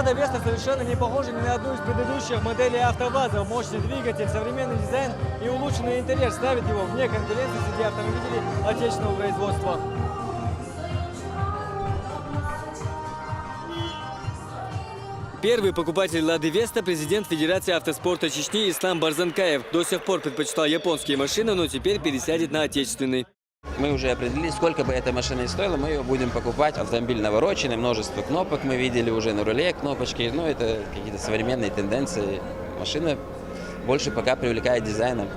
Лада Веста совершенно не похожа ни на одну из предыдущих моделей АвтоВАЗа. Мощный двигатель, современный дизайн и улучшенный интерьер ставят его вне конкуренции среди автомобилей отечественного производства. Первый покупатель Лады Веста – президент Федерации автоспорта Чечни Ислам Барзанкаев. До сих пор предпочитал японские машины, но теперь пересядет на отечественный. Мы уже определили, сколько бы эта машина и стоила, мы ее будем покупать. Автомобиль навороченный, множество кнопок мы видели уже на руле, кнопочки. Ну, это какие-то современные тенденции. Машина больше пока привлекает дизайном.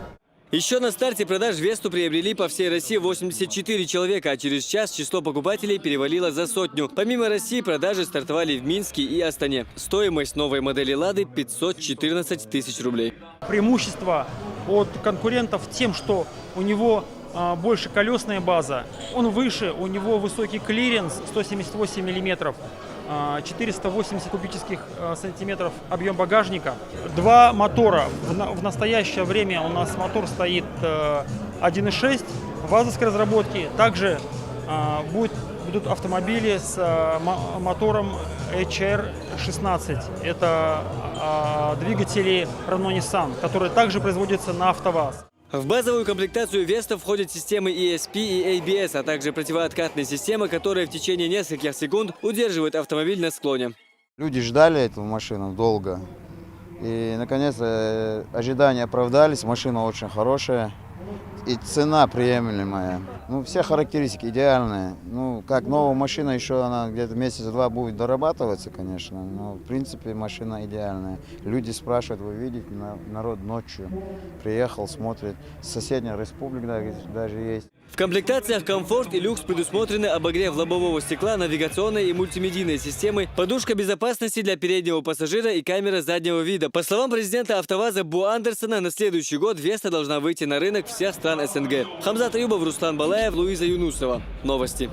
Еще на старте продаж Весту приобрели по всей России 84 человека, а через час число покупателей перевалило за 100. Помимо России продажи стартовали в Минске и Астане. Стоимость новой модели Лады – 514 тысяч рублей. Преимущество от конкурентов тем, что у него больше колесная база, он выше, у него высокий клиренс 178 миллиметров, 480 кубических сантиметров объем багажника. Два мотора. В настоящее время у нас мотор стоит 1.6 ВАЗовской разработки. Также будут автомобили с мотором HR16. Это двигатели Renault Nissan, которые также производятся на АвтоВАЗ. В базовую комплектацию Веста входят системы ESP и ABS, а также противооткатная система, которая в течение нескольких секунд удерживает автомобиль на склоне. Люди ждали эту машину долго. И, наконец, ожидания оправдались. Машина очень хорошая. И цена приемлемая. Ну, все характеристики идеальные. Ну, как новая машина, еще она где-то месяц-два будет дорабатываться, конечно. Но, в принципе, машина идеальная. Люди спрашивают, вы видите, народ ночью приехал, смотрит. С соседней республики даже есть. В комплектациях комфорт и люкс предусмотрены обогрев лобового стекла, навигационная и мультимедийные системы, подушка безопасности для переднего пассажира и камера заднего вида. По словам президента АвтоВАЗа Бо Андерсона, на следующий год Веста должна выйти на рынок всех стран СНГ. Хамзат Аюбов, Руслан Балаев, Луиза Юнусова. Новости.